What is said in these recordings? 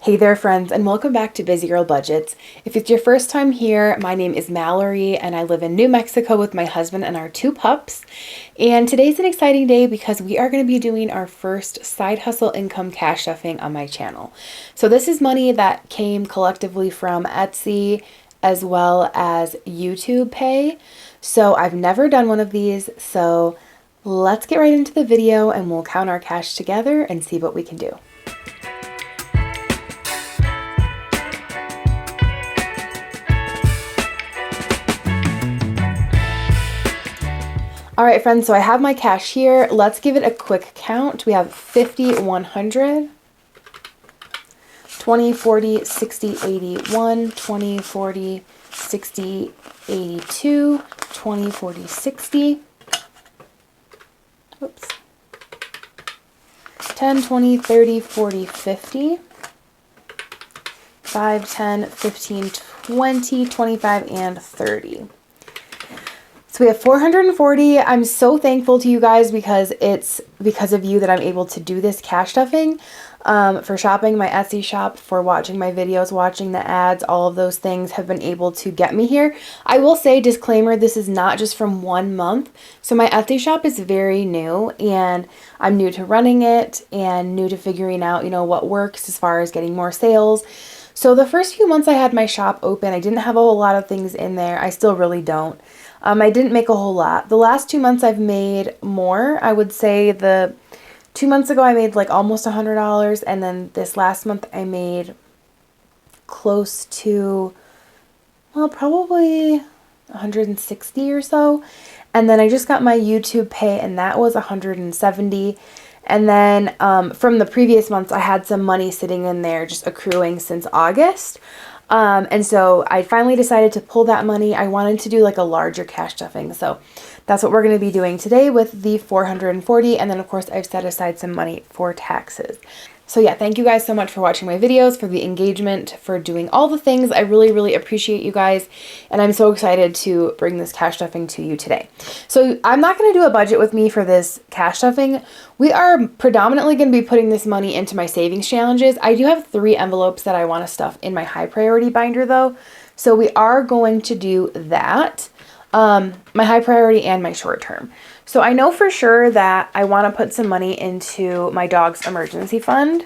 Hey there friends, and welcome back to Busy Girl Budgets. If it's your first time here, my name is Mallory and I live in New Mexico with my husband and our 2 pups. And today's an exciting day because we are going to be doing our first side hustle income cash stuffing on my channel. So this is money that came collectively from Etsy as well as YouTube Pay. So I've never done one of these, so let's get right into the video and we'll count our cash together and see what we can do. All right, friends, so I have my cash here. Let's give it a quick count. We have 50, 100, 20, 40, 60, 81, 20, 40, 60, 82, 20, 40, 60. Oops. 10, 20, 30, 40, 50. 5, 10, 15, 20, 25, and 30. So we have 440. I'm so thankful to you guys because it's because of you that I'm able to do this cash stuffing, for shopping my Etsy shop, for watching my videos, watching the ads. All of those things have been able to get me here. I will say, disclaimer, this is not just from 1 month. So my Etsy shop is very new and I'm new to running it and new to figuring out, what works as far as getting more sales. So the first few months I had my shop open, I didn't have a whole lot of things in there. I still really don't. I didn't make a whole lot. The last 2 months I've made more. I would say the 2 months ago I made like almost $100, and then this last month I made close to, well, probably 160 or so. And then I just got my YouTube Pay and that was 170. And then from the previous months I had some money sitting in there just accruing since August. And so I finally decided to pull that money. I wanted to do like a larger cash stuffing. So that's what we're going to be doing today with the 440. And then of course I've set aside some money for taxes. So yeah, thank you guys so much for watching my videos, for the engagement, for doing all the things. I really, really appreciate you guys. And I'm so excited to bring this cash stuffing to you today. So I'm not going to do a budget with me for this cash stuffing. We are predominantly going to be putting this money into my savings challenges. I do have 3 envelopes that I want to stuff in my high priority binder though. So we are going to do that. My high priority and my short term. So I know for sure that I want to put some money into my dog's emergency fund.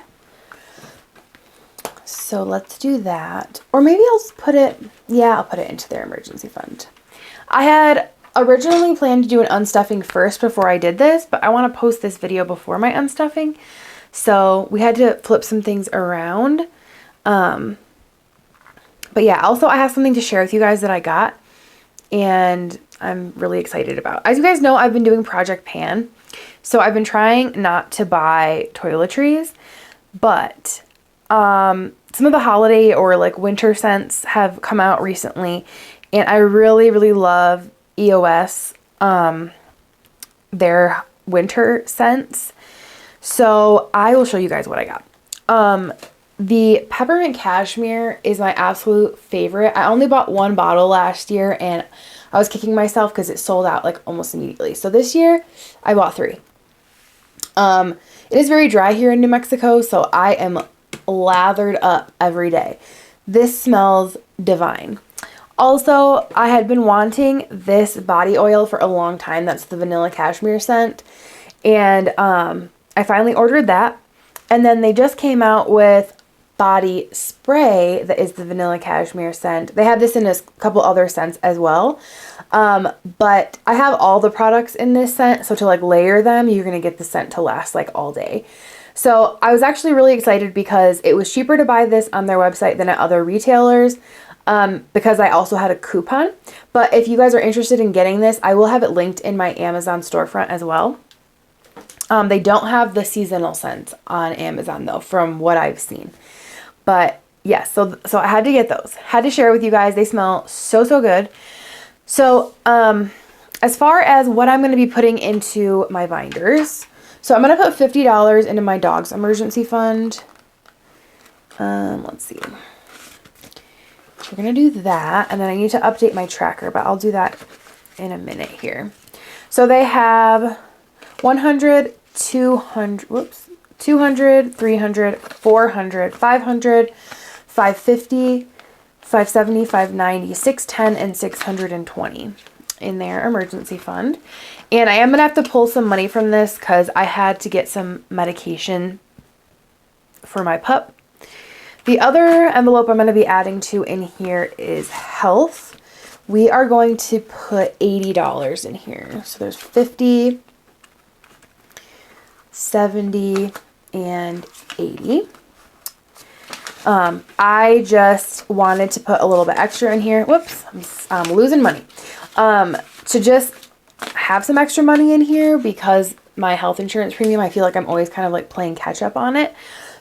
So let's do that. Or maybe I'll put it, I'll put it into their emergency fund. I had originally planned to do an unstuffing first before I did this, but I want to post this video before my unstuffing. So we had to flip some things around. But yeah, also I have something to share with you guys that I got and I'm really excited about. As you guys know, I've been doing Project Pan. So I've been trying not to buy toiletries, but some of the holiday or like winter scents have come out recently and I really, really love EOS, their winter scents. So I will show you guys what I got. The peppermint cashmere is my absolute favorite. I only bought 1 bottle last year and I was kicking myself because it sold out like almost immediately. So this year I bought 3. It is very dry here in New Mexico, so I am lathered up every day. This smells divine. Also, I had been wanting this body oil for a long time. That's the vanilla cashmere scent. And I finally ordered that. And then they just came out with body spray that is the vanilla cashmere scent. They have this in a couple other scents as well. But I have all the products in this scent. So to like layer them, you're going to get the scent to last like all day. So I was actually really excited because it was cheaper to buy this on their website than at other retailers. Because I also had a coupon. But if you guys are interested in getting this, I will have it linked in my Amazon storefront as well. They don't have the seasonal scent on Amazon though, from what I've seen. But yes, so I had to get those. Had to share with you guys. They smell so, so good. So as far as what I'm going to be putting into my binders, so I'm going to put $50 into my dog's emergency fund. Let's see. We're going to do that. And then I need to update my tracker, but I'll do that in a minute here. So they have 100, 200, 200, 300, 400, 500, 550, 570, 590, 610, and 620 in their emergency fund. And I am going to have to pull some money from this because I had to get some medication for my pup. The other envelope I'm going to be adding to in here is health. We are going to put $80 in here. So there's 50, 70, and 80. I just wanted to put a little bit extra in here. Whoops, I'm losing money. To just have some extra money in here because my health insurance premium, I feel like I'm always kind of like playing catch up on it.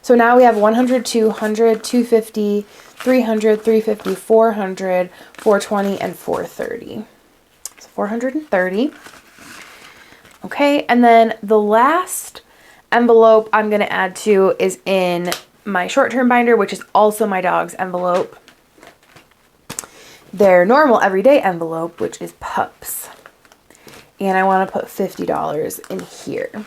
So now we have 100, 200, 250, 300, 350, 400, 420, and 430. So 430. Okay, and then the last envelope I'm going to add to is in my short-term binder, which is also my dog's envelope. Their normal everyday envelope, which is pups. And I want to put $50 in here.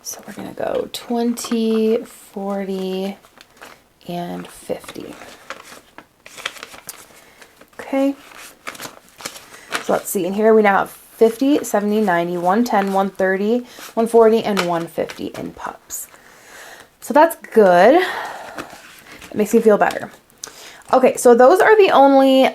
So we're going to go 20, 40, and 50. Okay. So let's see. In here we now have 50, 70, 90, 110, 130, 140, and 150 in pups. So that's good. It makes me feel better. Okay, so those are the only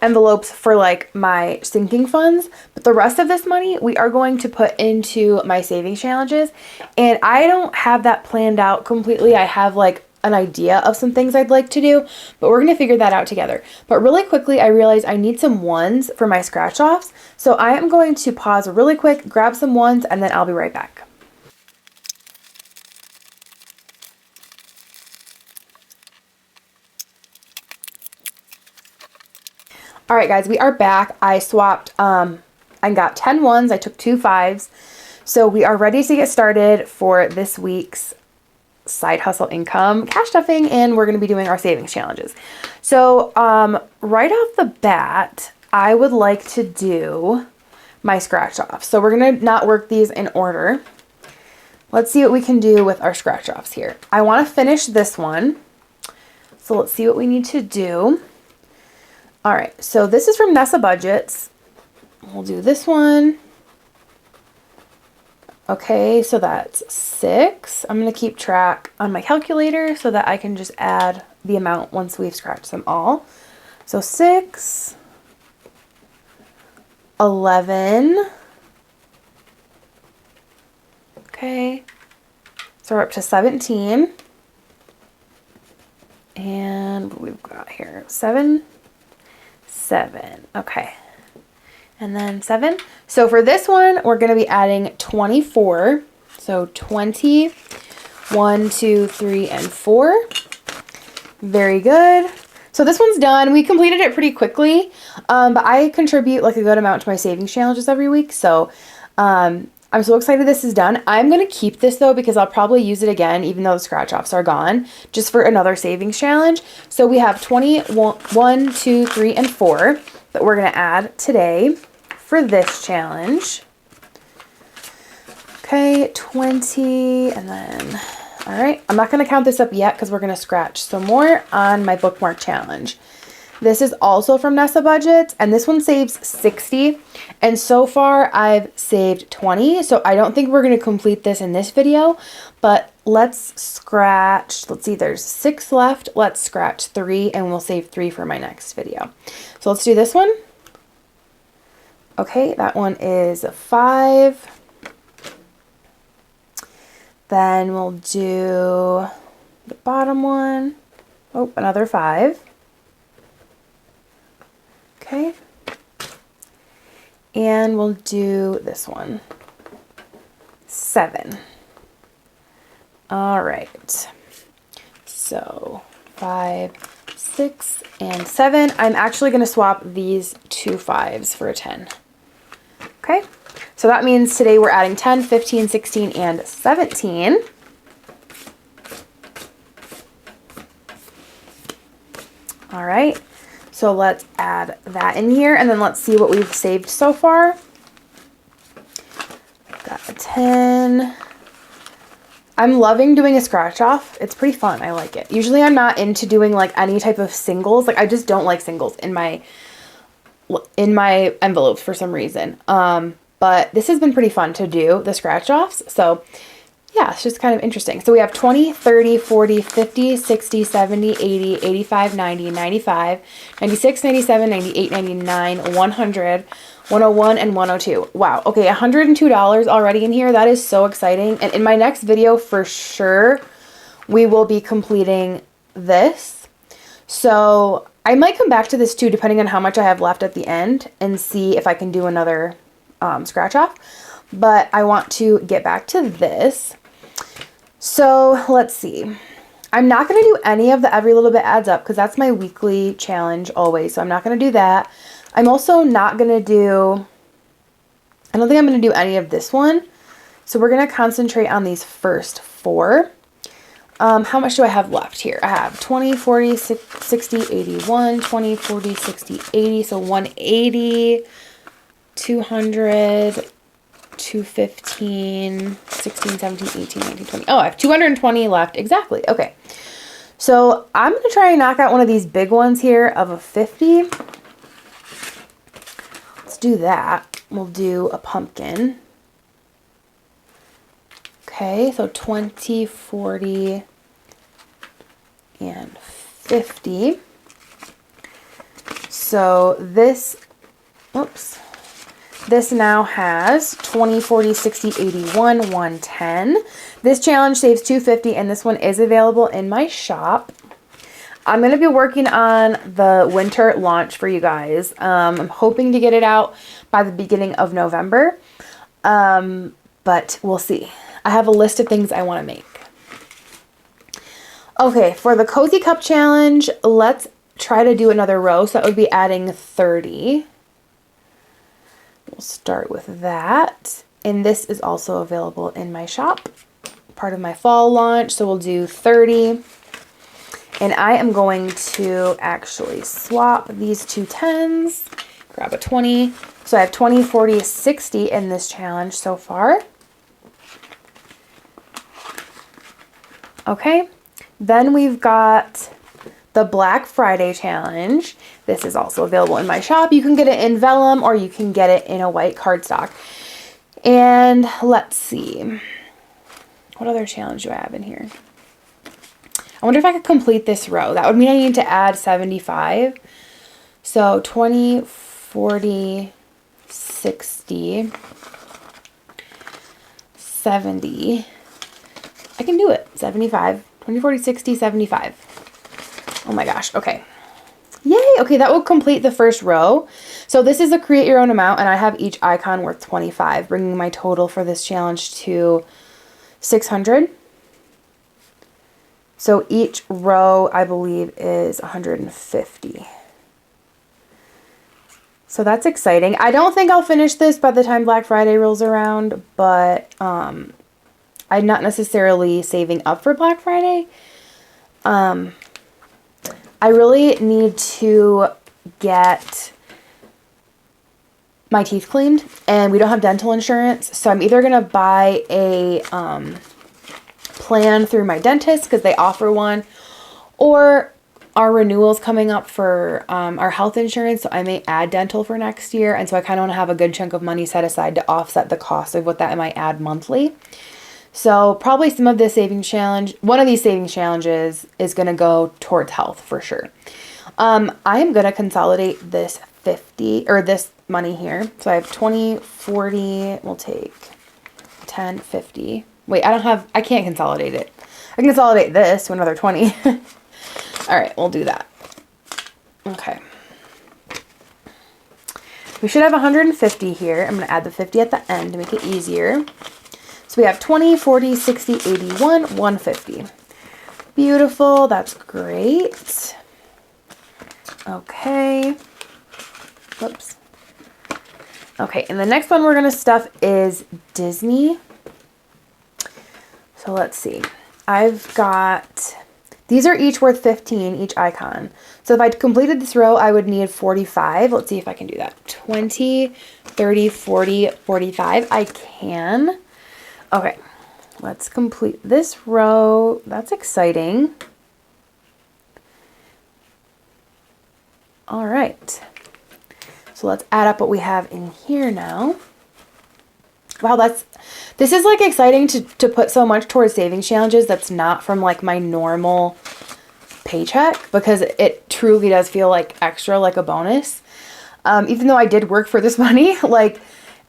envelopes for like my sinking funds, but the rest of this money we are going to put into my savings challenges, and I don't have that planned out completely. I have like an idea of some things I'd like to do, but we're going to figure that out together. But really quickly, I realized I need some ones for my scratch offs, so I am going to pause really quick, grab some ones, and then I'll be right back. All right, guys, we are back. I swapped, I got 10 ones. I took 2 5s. So we are ready to get started for this week's side hustle income cash stuffing, and we're going to be doing our savings challenges. So right off the bat, I would like to do my scratch off. So we're going to not work these in order. Let's see what we can do with our scratch offs here. I want to finish this one. So let's see what we need to do. All right, so this is from Nessa Budgets. We'll do this one. Okay, so that's 6. I'm going to keep track on my calculator so that I can just add the amount once we've scratched them all. So 6, 11. Okay, so we're up to 17. And what we've got here, 7. 7. Okay. And then 7. So for this one, we're going to be adding 24. So 20, 1, 2, 3, and 4. Very good. So this one's done. We completed it pretty quickly, but I contribute like a good amount to my savings challenges every week. So I'm so excited this is done. I'm going to keep this though because I'll probably use it again even though the scratch offs are gone, just for another savings challenge. So we have 20, 1, 2, 3, and 4 that we're going to add today for this challenge. Okay, 20, and then, all right. I'm not going to count this up yet because we're going to scratch some more on my bookmark challenge. This is also from Nessa Budgets, and this one saves 60, and so far I've saved 20, so I don't think we're going to complete this in this video, but let's scratch, let's see, there's 6 left, let's scratch 3, and we'll save 3 for my next video. So let's do this one. Okay, that one is 5. Then we'll do the bottom one. Oh, another 5. Okay, and we'll do this one, 7. All right, so 5, 6, and 7. I'm actually going to swap these 2 5s for a 10. Okay, so that means today we're adding 10, 15, 16, and 17. All right. So let's add that in here, and then let's see what we've saved so far. Got a 10. 10. I'm loving doing a scratch off. It's pretty fun. I like it. Usually I'm not into doing like any type of singles. Like I just don't like singles in my envelopes for some reason. But this has been pretty fun to do, the scratch offs. So yeah, it's just kind of interesting. So we have 20, 30, 40, 50, 60, 70, 80, 85, 90, 95, 96, 97, 98, 99, 100, 101, and 102. Wow. Okay, $102 already in here. That is so exciting. And in my next video, for sure, we will be completing this. So I might come back to this too, depending on how much I have left at the end, and see if I can do another scratch off. But I want to get back to this. So let's see. I'm not going to do any of the every little bit adds up because that's my weekly challenge always. So I'm not going to do that. I'm also not going to do, I don't think I'm going to do any of this one. So we're going to concentrate on these first 4. How much do I have left here? I have 20, 40, 60, 81, 20, 40, 60, 80. So 180, 200, 215, 16, 17, 18, 19, 20. Oh, I have 220 left. Exactly. Okay. So I'm going to try and knock out one of these big ones here of a 50. Let's do that. We'll do a pumpkin. Okay. So 20, 40, and 50. So this, oops. This now has 20, 40, 60, 81, 110. This challenge saves $250, and this one is available in my shop. I'm going to be working on the winter launch for you guys. I'm hoping to get it out by the beginning of November, but we'll see. I have a list of things I want to make. Okay, for the Cozy Cup challenge, let's try to do another row. So that would be adding 30. We'll start with that. And this is also available in my shop, part of my fall launch. So we'll do 30. And I am going to actually swap these two 10s, grab a 20. So I have 20, 40, 60 in this challenge so far. Okay. Then we've got the Black Friday challenge. This is also available in my shop. You can get it in vellum or you can get it in a white cardstock. And let's see. What other challenge do I have in here? I wonder if I could complete this row. That would mean I need to add 75. So 20, 40, 60, 70. I can do it. 75. 20, 40, 60, 75. Oh my gosh. Okay. Yay. Okay, that will complete the first row. So this is a create your own amount, and I have each icon worth 25, bringing my total for this challenge to 600. So each row, I believe, is 150. So that's exciting. I don't think I'll finish this by the time Black Friday rolls around, but I'm not necessarily saving up for Black Friday. I really need to get my teeth cleaned, and we don't have dental insurance. So I'm either going to buy a plan through my dentist because they offer one, or our renewal's coming up for our health insurance. So I may add dental for next year. And so I kind of want to have a good chunk of money set aside to offset the cost of what that I might add monthly. So probably some of this savings challenge, one of these savings challenges is going to go towards health for sure. I am going to consolidate this 50 or this money here. So I have 20, 40, we'll take 10, 50. Wait, I can't consolidate it. I can consolidate this to another 20. All right, we'll do that. Okay. We should have 150 here. I'm going to add the 50 at the end to make it easier. So we have 20, 40, 60, 81, 150. Beautiful. That's great. Okay. Whoops. Okay, and the next one we're going to stuff is Disney. So let's see. I've got, these are each worth 15, each icon. So if I completed this row, I would need 45. Let's see if I can do that. 20, 30, 40, 45. I can. Okay, let's complete this row. That's exciting. All right. So let's add up what we have in here now. Wow, this is like exciting to put so much towards savings challenges that's not from like my normal paycheck, because it truly does feel like extra, like a bonus. Even though I did work for this money, like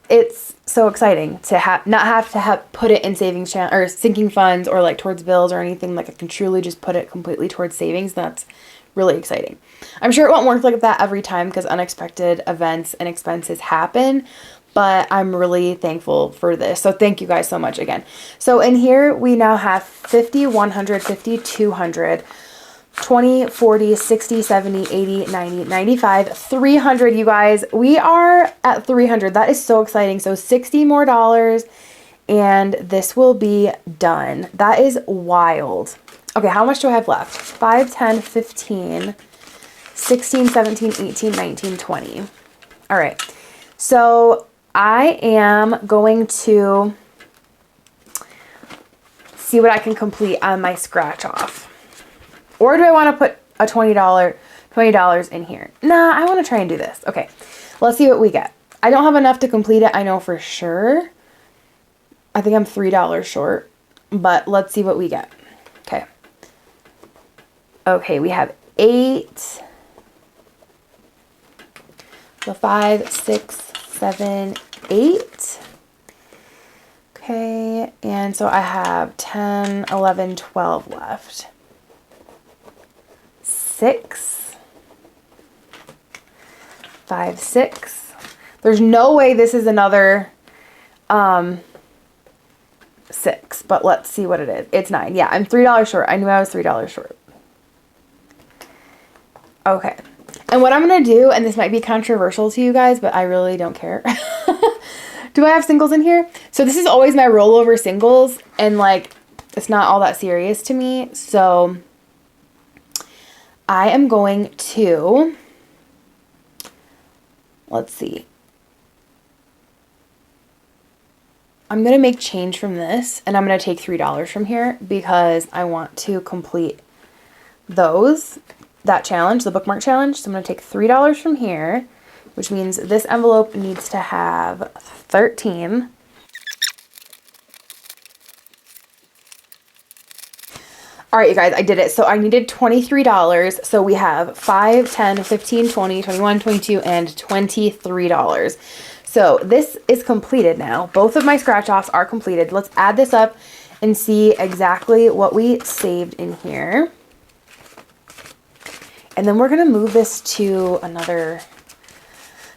it's so exciting to not have to put it in savings or sinking funds or like towards bills or anything. Like I can truly just put it completely towards savings. That's really exciting. I'm sure it won't work like that every time because unexpected events and expenses happen, but I'm really thankful for this. So thank you guys so much again. So in here we now have 50, 100, 50, 200, 20, 40, 60, 70, 80, 90, 95, 300, you guys. We are at 300. That is so exciting. So 60 more dollars and this will be done. That is wild. Okay, how much do I have left? 5, 10, 15, 16, 17, 18, 19, 20. All right. So I am going to see what I can complete on my scratch off. Or do I want to put a $20 in here? Nah, I want to try and do this. Okay, let's see what we get. I don't have enough to complete it, I know for sure. I think I'm $3 short, but let's see what we get. Okay. Okay, we have 8. So 5, 6, 7, 8. Okay, and so I have 10, 11, 12 left. 6, 5, 6. There's no way this is another 6, but let's see what it is. It's 9. Yeah, I'm $3 short. I knew I was $3 short. Okay. And what I'm going to do, and this might be controversial to you guys, but I really don't care. Do I have singles in here? So this is always my rollover singles, and like, it's not all that serious to me. So I am going to, let's see. I'm going to make change from this, and I'm going to take $3 from here because I want to complete that challenge, the bookmark challenge. So I'm going to take $3 from here, which means this envelope needs to have 13. All right, you guys, I did it. So I needed $23. So we have 5, 10, 15, 20, 21, 22, and $23. So this is completed now. Both of my scratch offs are completed. Let's add this up and see exactly what we saved in here. And then we're going to move this to another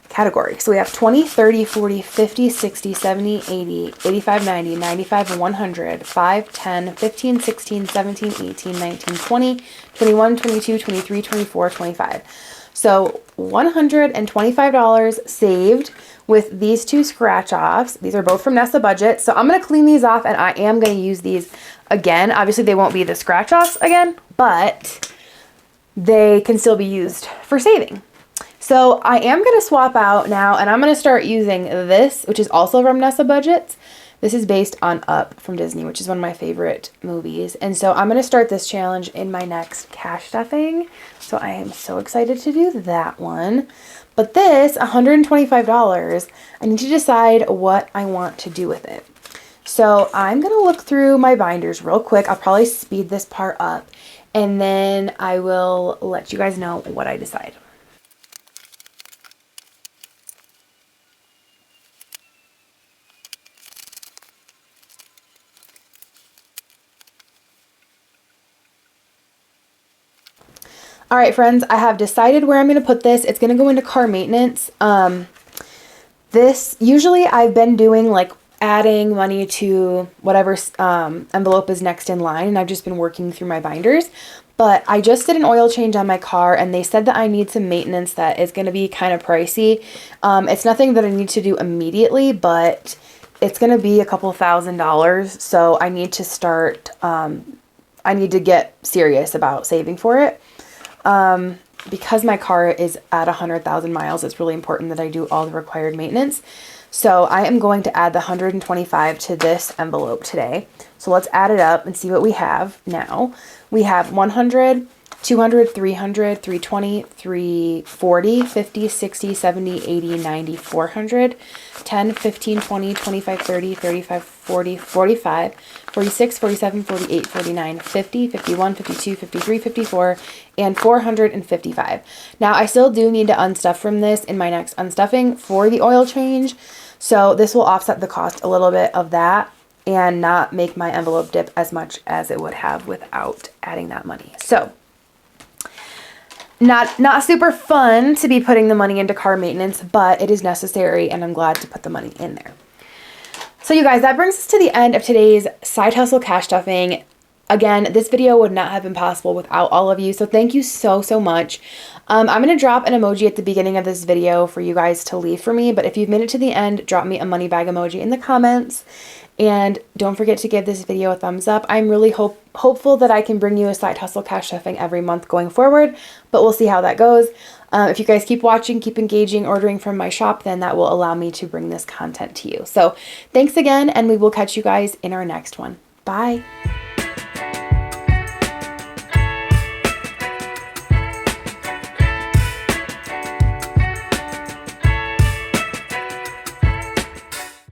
category. So we have 20, 30, 40, 50, 60, 70, 80, 85, 90, 95, 100, 5, 10, 15, 16, 17, 18, 19, 20, 21, 22, 23, 24, 25. So $125 saved with these 2 scratch offs. These are both from Nessa Budget. So I'm going to clean these off and I am going to use these again. Obviously they won't be the scratch offs again, but they can still be used for saving. So I am going to swap out now, and I'm going to start using this, which is also from Nessa Budget. This is based on Up from Disney, which is one of my favorite movies. And so I'm going to start this challenge in my next cash stuffing. So I am so excited to do that one. But this, $125, I need to decide what I want to do with it. So I'm going to look through my binders real quick. I'll probably speed this part up, and then I will let you guys know what I decide. All right, friends, I have decided where I'm going to put this. It's going to go into car maintenance. This, usually I've been doing like adding money to whatever envelope is next in line, and I've just been working through my binders. But I just did an oil change on my car, and they said that I need some maintenance that is going to be kind of pricey. It's nothing that I need to do immediately, but it's going to be a couple $1,000. So I need to start, I need to get serious about saving for it. Because my car is at 100,000 miles, it's really important that I do all the required maintenance. So I am going to add the 125 to this envelope today. So let's add it up and see what we have now. We have 100, 200, 300, 320, 340, 50, 60, 70, 80, 90, 400, 10, 15, 20, 25, 30, 35, 40, 45, 46, 47, 48, 49, 50, 51, 52, 53, 54, and 455. Now I still do need to unstuff from this in my next unstuffing for the oil change. So this will offset the cost a little bit of that and not make my envelope dip as much as it would have without adding that money. So not super fun to be putting the money into car maintenance, but it is necessary and I'm glad to put the money in there. So you guys, that brings us to the end of today's side hustle cash stuffing. Again, this video would not have been possible without all of you, so thank you so much. I'm going to drop an emoji at the beginning of this video for you guys to leave for me, but if you've made it to the end, drop me a money bag emoji in the comments, and don't forget to give this video a thumbs up. I'm really hopeful that I can bring you a side hustle cash stuffing every month going forward, but we'll see how that goes. If you guys keep watching, keep engaging, ordering from my shop, then that will allow me to bring this content to you. So thanks again, and we will catch you guys in our next one. Bye.